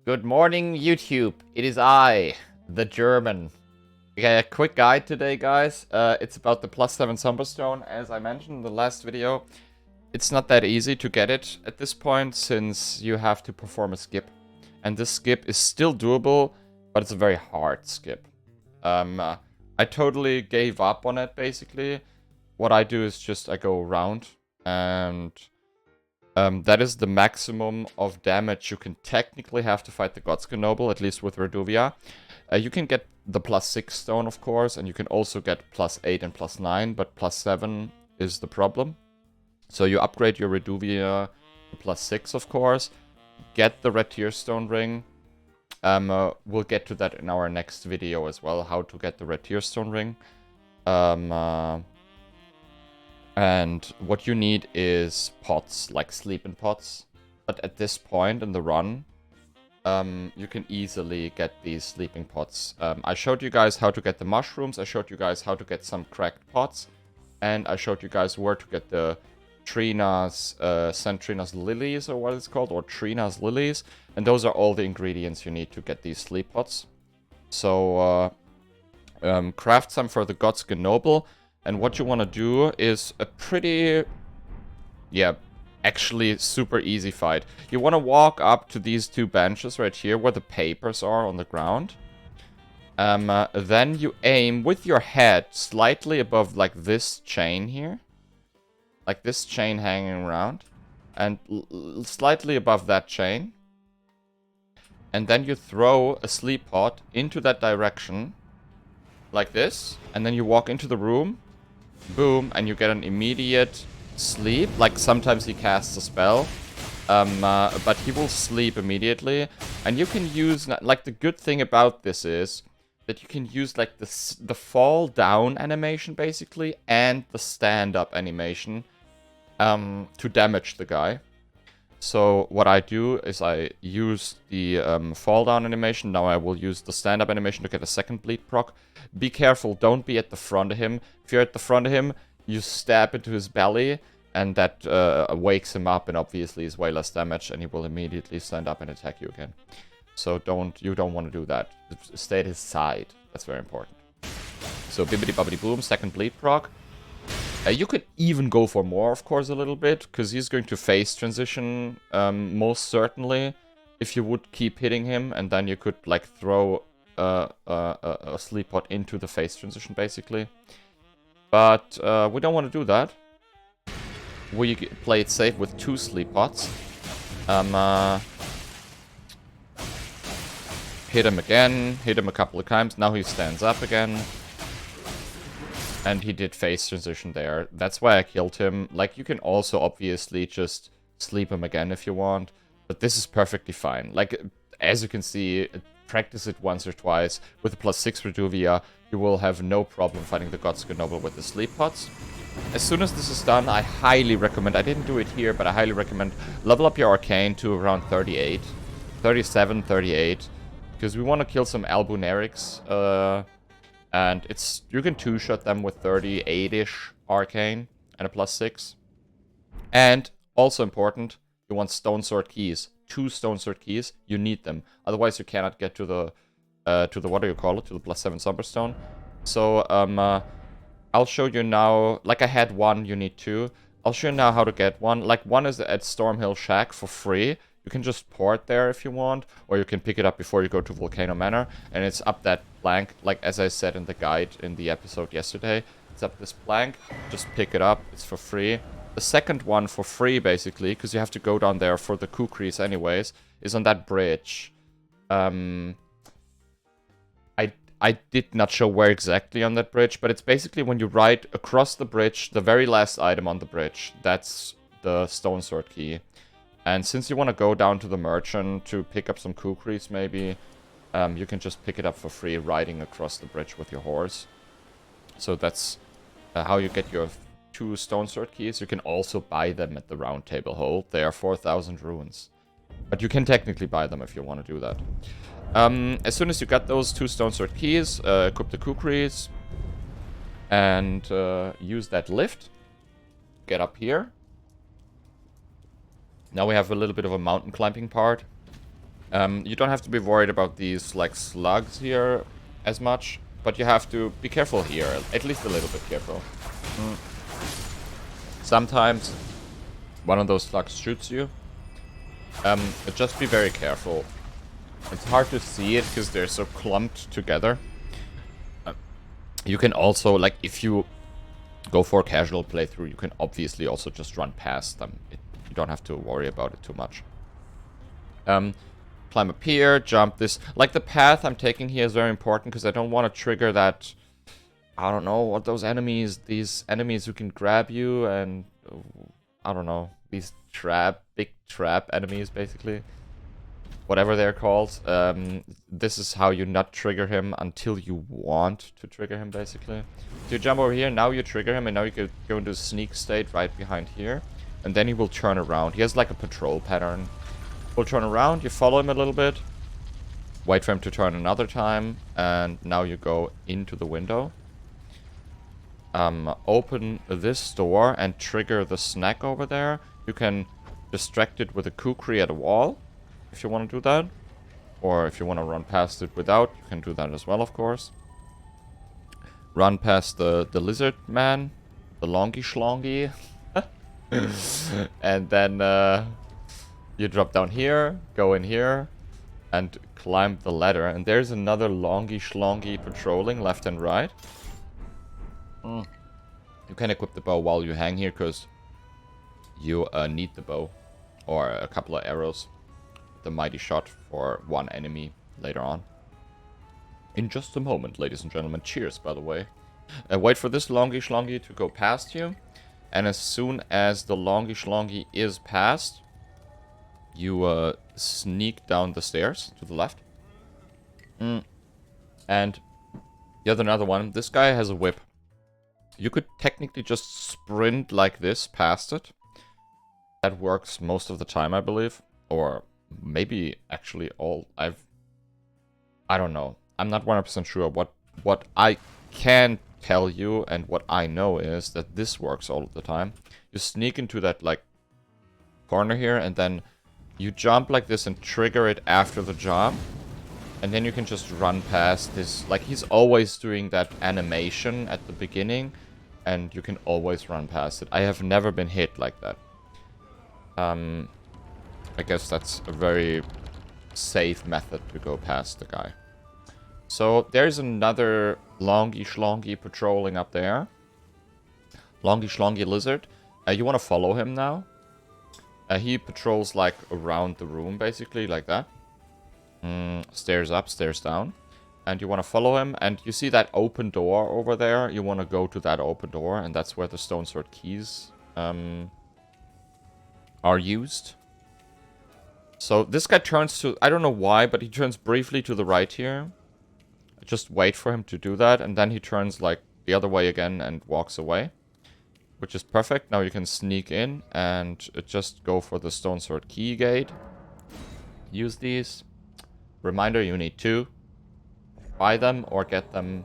Good morning, YouTube. It is I, the German. Okay, a quick guide today, guys. It's about the +7 Somberstone. As I mentioned in the last video, it's not that easy to get it at this point, since you have to perform a skip. And this skip is still doable, but it's a very hard skip. I totally gave up on it, basically. What I do is just I go around, and that is the maximum of damage you can technically have to fight the Godskin Noble, at least with Reduvia. You can get the +6 stone, of course, and you can also get +8 and +9, but +7 is the problem. So you upgrade your Reduvia to +6, of course. Get the red tear stone ring. We'll get to that in our next video as well, how to get the red tear stone ring. And what you need is pots, like sleeping pots. But at this point in the run, you can easily get these sleeping pots. I showed you guys how to get the mushrooms, I showed you guys how to get some cracked pots, and I showed you guys where to get the Trina's, Centrina's lilies, or what it's called, or Trina's lilies. And those are all the ingredients you need to get these sleep pots. So, craft some for the Godskin Noble. And what you want to do is a pretty, actually super easy fight. You want to walk up to these two benches right here where the papers are on the ground. Then you aim with your head slightly above, like, this chain here. Like this chain hanging around. And slightly above that chain. And then you throw a sleep pot into that direction. Like this. And then you walk into the room. Boom, and you get an immediate sleep. Like, sometimes he casts a spell, but he will sleep immediately. And you can use, like, the good thing about this is that you can use, like, the fall down animation, basically, and the stand up animation to damage the guy. So what I do is I use the fall down animation. Now I will use the stand up animation to get a second bleed proc. Be careful, don't be at the front of him. If you're at the front of him, you stab into his belly, and that wakes him up, and obviously is way less damage, and he will immediately stand up and attack you again. So you don't want to do that. Stay at his side. That's very important. So bibbidi bobbidi boom, second bleed proc. You could even go for more, of course, a little bit, because he's going to phase transition, most certainly, if you would keep hitting him, and then you could, like, throw a sleep pot into the phase transition, basically. But we don't want to do that. We play it safe with 2 sleep pots. Hit him again, hit him a couple of times, now he stands up again. And he did phase transition there. That's why I killed him. Like, you can also obviously just sleep him again if you want. But this is perfectly fine. Like, as you can see, practice it once or twice. With the +6 Reduvia, you will have no problem fighting the Godskin Noble with the sleep pots. As soon as this is done, I highly recommend, I didn't do it here, but I highly recommend level up your arcane to around 38. 37, 38. Because we want to kill some albunerics. And you can 2-shot them with 38-ish arcane and a +6. And also important, you want stone sword keys. 2 stone sword keys, you need them. Otherwise you cannot get to the what do you call it? To the +7 Somberstone. So I'll show you now, like I had 1, you need 2. I'll show you now how to get 1. Like, 1 is at Stormhill Shack for free. You can just port there if you want, or you can pick it up before you go to Volcano Manor, and it's up that plank, like as I said in the guide in the episode yesterday. It's up this plank, just pick it up, it's for free. The second one for free, basically, because you have to go down there for the kukris anyways, is on that bridge. I did not show where exactly on that bridge, but it's basically when you ride across the bridge, the very last item on the bridge, that's the stone sword key. And since you want to go down to the merchant to pick up some kukris, maybe, you can just pick it up for free riding across the bridge with your horse. So that's how you get your 2 stone sword keys. You can also buy them at the Round Table Hold. They are 4,000 runes. But you can technically buy them if you want to do that. As soon as you got those 2 stone sword keys, equip the kukris. And use that lift. Get up here. Now we have a little bit of a mountain climbing part. You don't have to be worried about these, like, slugs here as much, but you have to be careful here, at least a little bit careful. Sometimes one of those slugs shoots you. But just be very careful. It's hard to see it because they're so clumped together. You can also, like, if you go for a casual playthrough, you can obviously also just run past them. You don't have to worry about it too much. Climb up here, jump this. Like, the path I'm taking here is very important because I don't want to trigger that... I don't know what those enemies... These enemies who can grab you and... I don't know. These big trap enemies, basically. Whatever they're called. This is how you not trigger him until you want to trigger him, basically. So you jump over here, now you trigger him, and now you can go into sneak state right behind here. And then he will turn around. He has like a patrol pattern. He'll turn around, you follow him a little bit. Wait for him to turn another time, and now you go into the window. Open this door and trigger the snack over there. You can distract it with a kukri at a wall, if you want to do that. Or if you want to run past it without, you can do that as well, of course. Run past the lizard man, the longy schlongy. And then you drop down here, go in here, and climb the ladder. And there's another longy schlongy patrolling left and right. You can equip the bow while you hang here, because you need the bow. Or a couple of arrows. The mighty shot for one enemy later on. In just a moment, ladies and gentlemen. Cheers, by the way. Wait for this longy schlongy to go past you. And as soon as the longy schlongy is past, you sneak down the stairs to the left. And yet another one. This guy has a whip. You could technically just sprint like this past it. That works most of the time, I believe. Or maybe actually all. I don't know. I'm not 100% sure. What I can tell you and what I know is that this works all the time. You sneak into that like corner here, and then you jump like this and trigger it after the jump. And then you can just run past this. Like, he's always doing that animation at the beginning, and you can always run past it. I have never been hit like that. I guess that's a very safe method to go past the guy. So there's another longy schlongy patrolling up there. Longy schlongy lizard. You want to follow him now. He patrols like around the room, basically, like that. Stairs up, stairs down. And you want to follow him. And you see that open door over there. You want to go to that open door. And that's where the stone sword keys are used. So this guy turns to... I don't know why, but he turns briefly to the right here. Just wait for him to do that. And then he turns like the other way again and walks away. Which is perfect. Now you can sneak in and just go for the stone sword key gate. Use these. Reminder, you need 2. Buy them or get them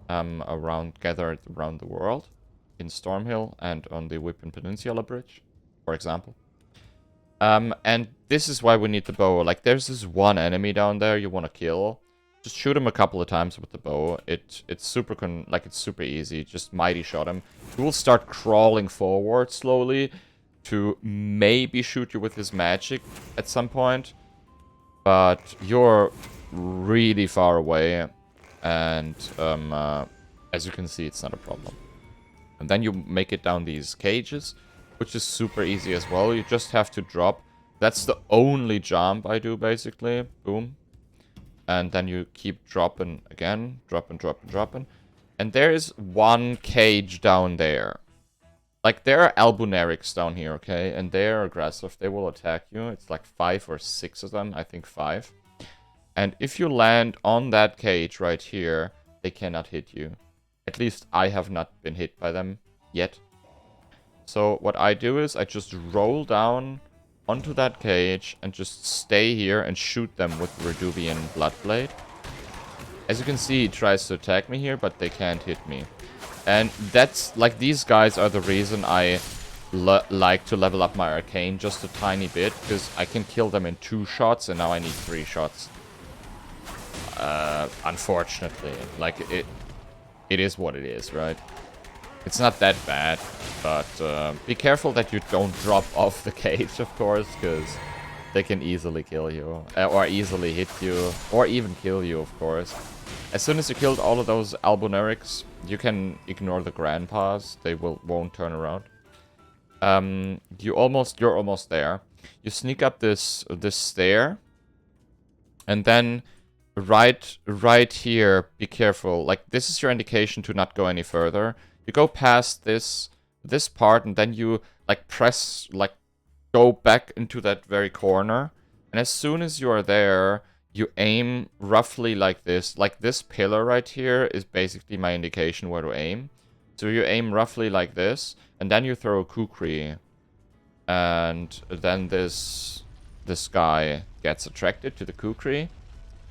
gathered around the world. In Stormhill and on the Whipping Peninsula Bridge, for example. And this is why we need the bow. Like, there's this one enemy down there you want to kill. Just shoot him a couple of times with the bow. It's super easy. Just mighty shot him. He will start crawling forward slowly to maybe shoot you with his magic at some point. But you're really far away. And as you can see, it's not a problem. And then you make it down these cages, which is super easy as well. You just have to drop. That's the only jump I do, basically. Boom. And then you keep dropping again. Dropping. And there is one cage down there. Like, there are albunarics down here, okay? And they're aggressive. They will attack you. It's like 5 or 6 of them. I think 5. And if you land on that cage right here, they cannot hit you. At least I have not been hit by them yet. So what I do is I just roll down onto that cage and just stay here and shoot them with Reduvian Bloodblade. As you can see, he tries to attack me here, but they can't hit me. And that's, like, these guys are the reason I like to level up my arcane just a tiny bit, because I can kill them in 2 shots, and now I need 3 shots. Unfortunately, like it is what it is, right? It's not that bad, but be careful that you don't drop off the cage, of course, because they can easily kill you, or easily hit you, or even kill you, of course. As soon as you killed all of those albonerics, you can ignore the grandpas. They won't turn around. You're almost there. You sneak up this stair, and then right here, be careful. Like, this is your indication to not go any further. You go past this part, and then you like press, like, go back into that very corner. And as soon as you are there, you aim roughly like this. Like, this pillar right here is basically my indication where to aim. So you aim roughly like this, and then you throw a kukri. And then this guy gets attracted to the kukri.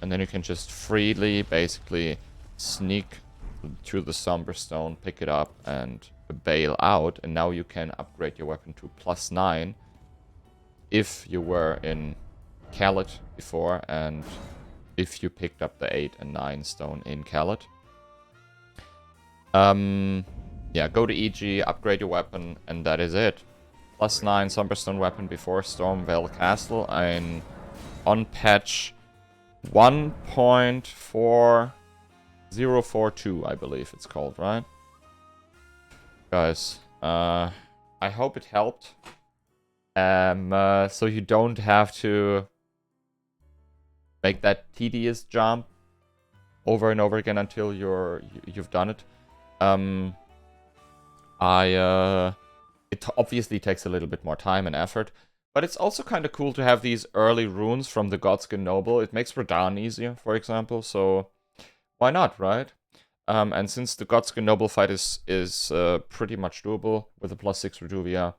And then you can just freely, basically, sneak to the Somberstone, pick it up, and bail out. And now you can upgrade your weapon to +9. If you were in Khaled before, and if you picked up the 8 and 9 stone in Khaled. Yeah, go to EG, upgrade your weapon, and that is it. +9 Somberstone weapon before Stormvale Castle, and on patch 1.4042, I believe it's called, right? Guys, I hope it helped. So you don't have to make that tedious jump over and over again until you've done it. It obviously takes a little bit more time and effort, but it's also kind of cool to have these early runes from the Godskin Noble. It makes Radahn easier, for example, so why not, right? And since the Godskin Noble fight is pretty much doable with a +6 Reduvia,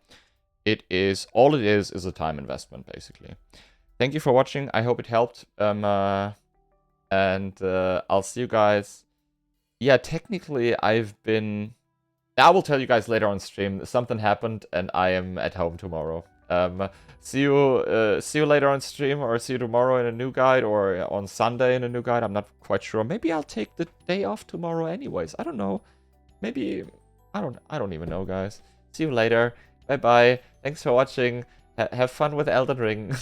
all it is a time investment, basically. Thank you for watching. I hope it helped. And I'll see you guys. Yeah, technically, I will tell you guys later on stream. Something happened, and I am at home tomorrow. See you later on stream, or see you tomorrow in a new guide, or on Sunday in a new guide. I'm not quite sure. Maybe I'll take the day off tomorrow anyways. I don't know. Maybe I don't even know, guys. See you later. Bye bye. Thanks for watching. Have fun with Elden Ring.